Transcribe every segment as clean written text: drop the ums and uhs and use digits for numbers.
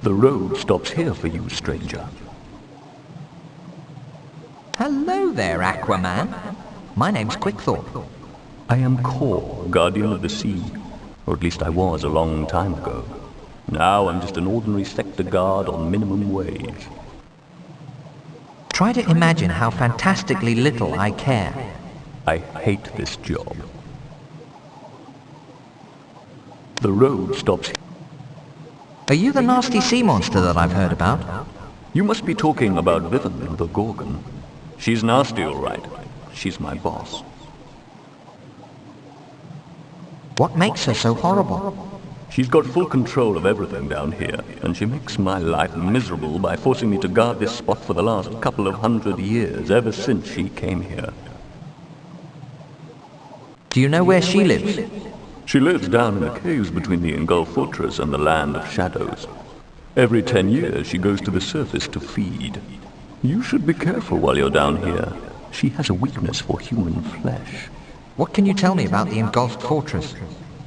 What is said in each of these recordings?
The road stops here for you, stranger. Hello there, Aquaman. My name's Quickthorpe. I am Kor, Guardian of the Sea. Or at least I was a long time ago. Now I'm just an ordinary sector guard on minimum wage. Try to imagine how fantastically little I care. I hate this job. The road stops here. Are you the nasty sea monster that I've heard about? You must be talking about Vivian the Gorgon. She's nasty, all right. She's my boss. What makes her so horrible? She's got full control of everything down here, and she makes my life miserable by forcing me to guard this spot for the last couple of 100 years, ever since she came here. Do you know where she lives? She lives down in the caves between the Engulf Fortress and the Land of Shadows. Every 10 years she goes to the surface to feed. You should be careful while you're down here. She has a weakness for human flesh. What can you tell me about the Engulfed Fortress?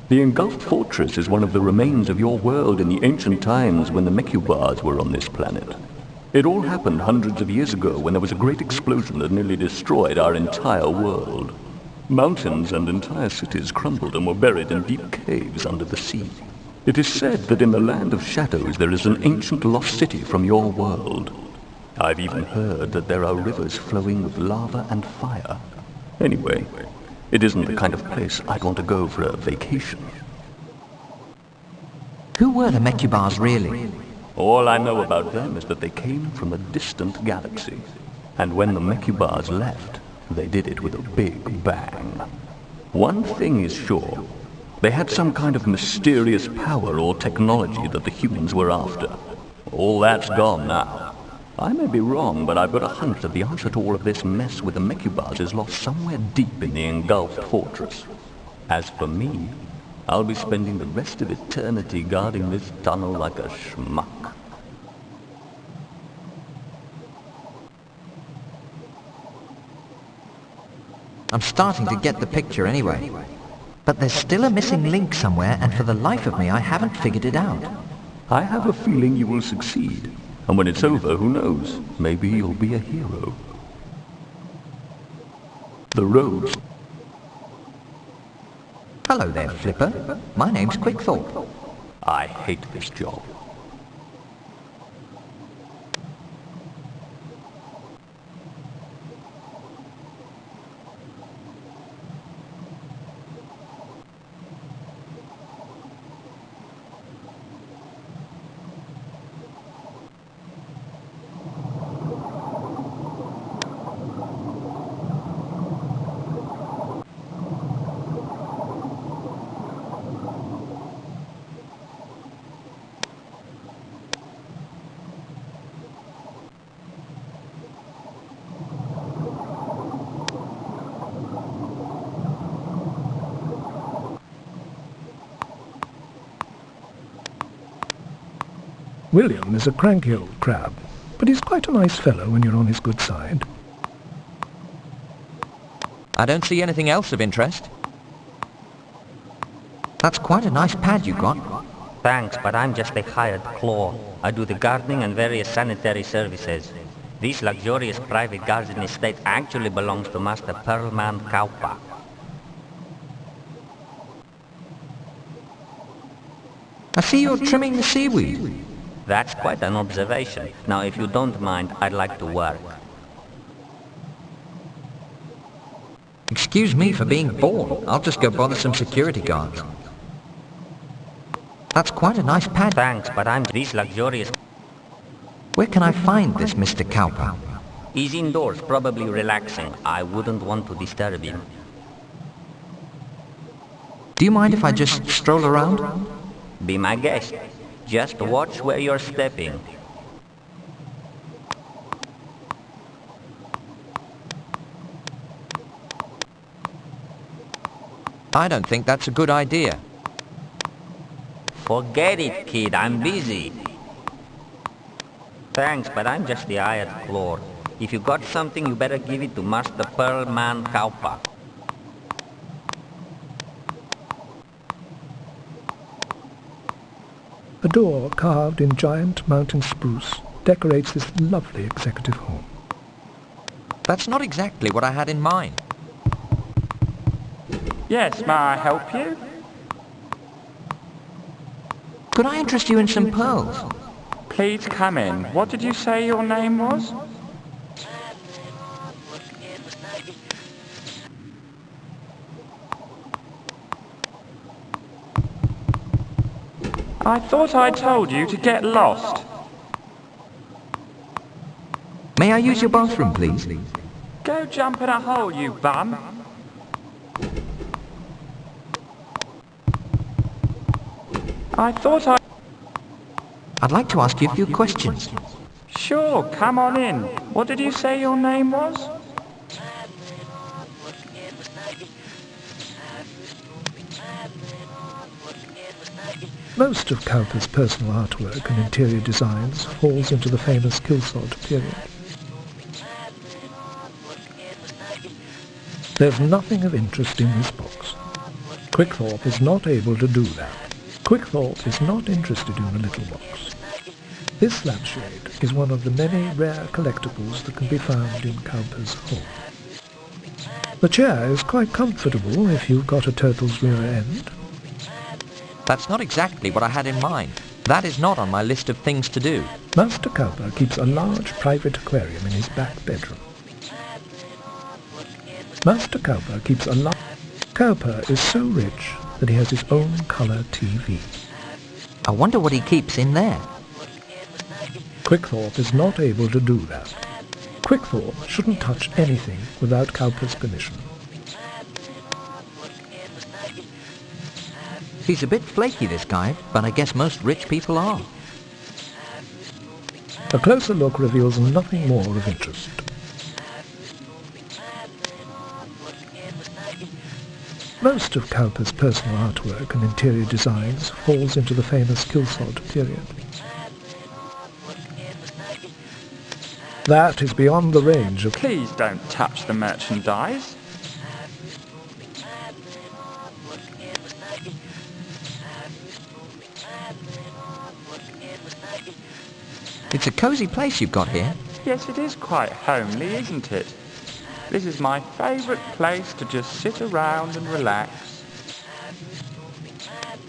The Engulfed Fortress is one of the remains of your world in the ancient times when the Mechubars were on this planet. It all happened hundreds of years ago when there was a great explosion that nearly destroyed our entire world. Mountains and entire cities crumbled and were buried in deep caves under the sea. It is said that in the Land of Shadows there is an ancient lost city from your world. I've even heard that there are rivers flowing with lava and fire. Anyway, it isn't the kind of place I'd want to go for a vacation. Who were the Mechubars really? All I know about them is that they came from a distant galaxy. And when the Mechubars left, they did it with a big bang. One thing is sure. They had some kind of mysterious power or technology that the humans were after. All that's gone now. I may be wrong, but I've got a hunch that the answer to all of this mess with the Mechubars is lost somewhere deep in the Engulfed Fortress. As for me, I'll be spending the rest of eternity guarding this tunnel like a schmuck. I'm starting to get the picture anyway. But there's still a missing link somewhere, and for the life of me, I haven't figured it out. I have a feeling you will succeed. And when it's over, who knows? Maybe you'll be a hero. The roads. Hello there, Flipper. My name's Quickthorpe. I hate this job. William is a cranky old crab, but he's quite a nice fellow when you're on his good side. I don't see anything else of interest. That's quite a nice pad you got. Thanks, but I'm just a hired claw. I do the gardening and various sanitary services. This luxurious private garden estate actually belongs to Master Pearlman Kaupa. I see you're trimming the seaweed. That's quite an observation. Now, if you don't mind, I'd like to work. Excuse me for being bored. I'll just go bother some security guards. That's quite a nice pad. Thanks, but I'm this luxurious... Where can I find this Mr. Kaupa? He's indoors, probably relaxing. I wouldn't want to disturb him. Do you mind if I just stroll around? Be my guest. Just watch where you're stepping. I don't think that's a good idea. Forget it, kid. I'm busy. Thanks, but I'm just the hired claw. If you got something, you better give it to Master Pearlman Kaupa. A door carved in giant mountain spruce decorates this lovely executive home. That's not exactly what I had in mind. Yes, may I help you? Could I interest you in some pearls? Please come in. What did you say your name was? I thought I told you to get lost. May I use your bathroom, please? Go jump in a hole, you bum. I'd like to ask you a few questions. Sure, come on in. What did you say your name was? Most of Cowper's personal artwork and interior designs falls into the famous Kilsod period. There's nothing of interest in this box. Quickthorpe is not able to do that. Quickthorpe is not interested in the little box. This lampshade is one of the many rare collectibles that can be found in Cowper's home. The chair is quite comfortable if you've got a turtle's rear end. That's not exactly what I had in mind. That is not on my list of things to do. Master Cowper keeps a large private aquarium in his back bedroom. Master Cowper keeps a large... Cowper is so rich that he has his own colour TV. I wonder what he keeps in there. Quickthorpe is not able to do that. Quickthorpe shouldn't touch anything without Cowper's permission. He's a bit flaky, this guy, but I guess most rich people are. A closer look reveals nothing more of interest. Most of Cowper's personal artwork and interior designs falls into the famous Kilsod period. That is beyond the range of... Please don't touch the merchandise. It's a cosy place you've got here. Yes, it is quite homely, isn't it? This is my favourite place to just sit around and relax.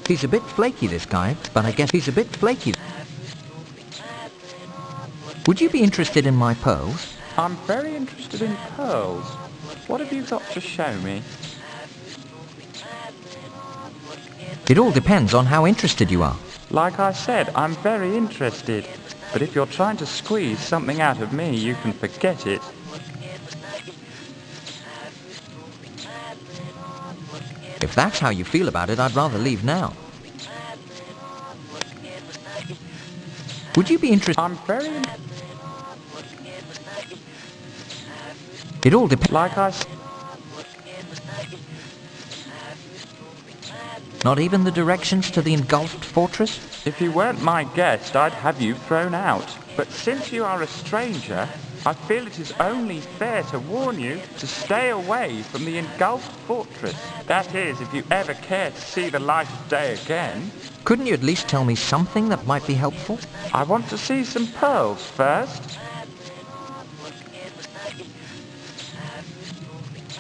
He's a bit flaky, this guy, but I guess he's a bit flaky. Would you be interested in my pearls? I'm very interested in pearls. What have you got to show me? It all depends on how interested you are. Like I said, I'm very interested. But if you're trying to squeeze something out of me, you can forget it. If that's how you feel about it, I'd rather leave now. Would you be interested? I'm very... It all depends. Like I said... Not even the directions to the engulfed fortress? If you weren't my guest, I'd have you thrown out. But since you are a stranger, I feel it is only fair to warn you to stay away from the engulfed fortress. That is, if you ever care to see the light of day again. Couldn't you at least tell me something that might be helpful? I want to see some pearls first.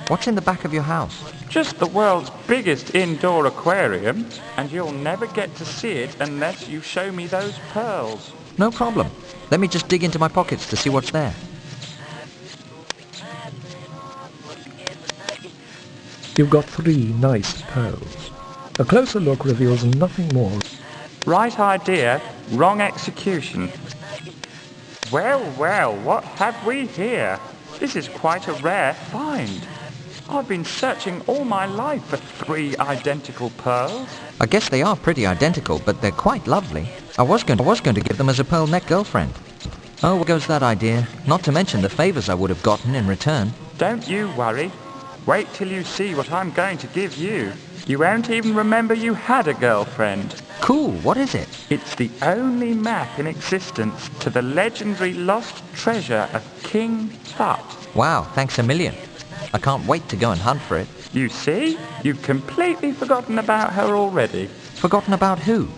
What's in the back of your house? Just the world's biggest indoor aquarium, and you'll never get to see it unless you show me those pearls. No problem. Let me just dig into my pockets to see what's there. You've got 3 nice pearls. A closer look reveals nothing more. Right idea, wrong execution. Well, well, what have we here? This is quite a rare find. I've been searching all my life for 3 identical pearls. I guess they are pretty identical, but they're quite lovely. I was going to give them as a pearl neck girlfriend. Oh, where goes that idea? Not to mention the favors I would have gotten in return. Don't you worry. Wait till you see what I'm going to give you. You won't even remember you had a girlfriend. Cool, what is it? It's the only map in existence to the legendary lost treasure of King Tut. Wow, thanks a million. I can't wait to go and hunt for it. You see? You've completely forgotten about her already. Forgotten about who?